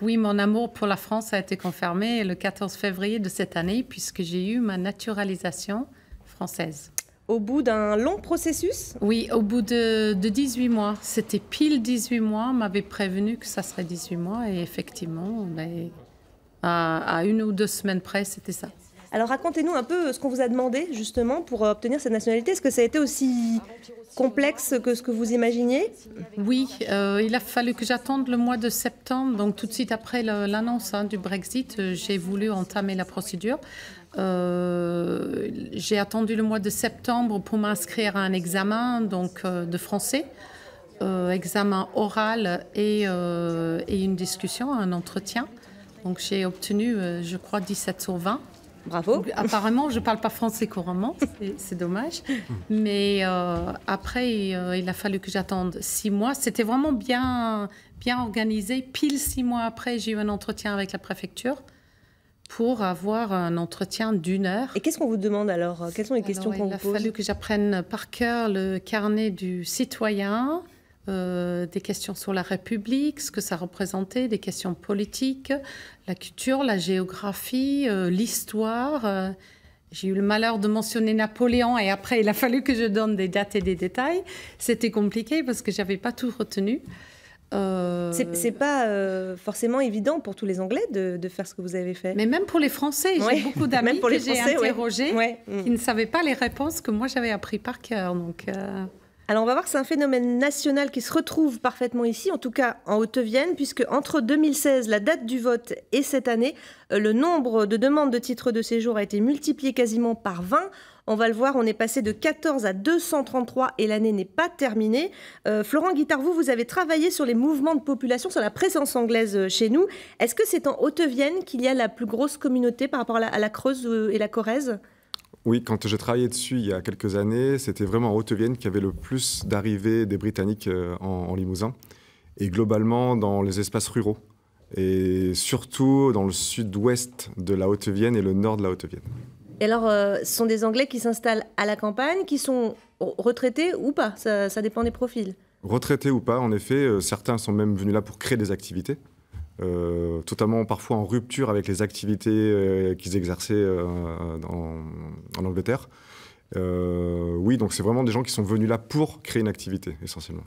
Oui, mon amour pour la France a été confirmé le 14 février de cette année puisque j'ai eu ma naturalisation française. Au bout d'un long processus? Oui, au bout de 18 mois. C'était pile 18 mois. On m'avait prévenu que ça serait 18 mois et effectivement, à 1 ou 2 semaines près, c'était ça. Alors racontez-nous un peu ce qu'on vous a demandé justement pour obtenir cette nationalité. Est-ce que ça a été aussi complexe que ce que vous imaginiez? Oui, il a fallu que j'attende le mois de septembre, donc tout de suite après l'annonce du Brexit, j'ai voulu entamer la procédure. J'ai attendu le mois de septembre pour m'inscrire à un examen de français, examen oral et une discussion, un entretien. Donc j'ai obtenu, je crois, 17 sur 20. Bravo. Donc, apparemment, je ne parle pas français couramment, c'est dommage. Mais après, il a fallu que j'attende 6 mois. C'était vraiment bien organisé. Pile 6 mois après, j'ai eu un entretien avec la préfecture pour avoir un entretien d'1 heure. Et qu'est-ce qu'on vous demande alors? Quelles sont les questions qu'on vous pose? Il a fallu que j'apprenne par cœur le carnet du citoyen, des questions sur la République, ce que ça représentait, des questions politiques, la culture, la géographie, l'histoire. J'ai eu le malheur de mentionner Napoléon et après, il a fallu que je donne des dates et des détails. C'était compliqué parce que je n'avais pas tout retenu. C'est pas forcément évident pour tous les Anglais de faire ce que vous avez fait. Mais même pour les Français, j'ai beaucoup d'amis que j'ai interrogés qui ne savaient pas les réponses que moi j'avais appris par cœur. Alors on va voir que c'est un phénomène national qui se retrouve parfaitement ici, en tout cas en Haute-Vienne, puisque entre 2016, la date du vote, et cette année, le nombre de demandes de titres de séjour a été multiplié quasiment par 20. On va le voir, on est passé de 14 à 233 et l'année n'est pas terminée. Florent Guittard, vous avez travaillé sur les mouvements de population, sur la présence anglaise chez nous. Est-ce que c'est en Haute-Vienne qu'il y a la plus grosse communauté par rapport à la Creuse et la Corrèze ? Oui, quand j'ai travaillé dessus il y a quelques années, c'était vraiment en Haute-Vienne qu'il y avait le plus d'arrivées des Britanniques en Limousin. Et globalement dans les espaces ruraux. Et surtout dans le sud-ouest de la Haute-Vienne et le nord de la Haute-Vienne. Et alors, ce sont des Anglais qui s'installent à la campagne, qui sont retraités ou pas? Ça dépend des profils. Retraités ou pas, en effet. Certains sont même venus là pour créer des activités. Totalement parfois en rupture avec les activités qu'ils exerçaient en Angleterre. Oui, donc c'est vraiment des gens qui sont venus là pour créer une activité, essentiellement.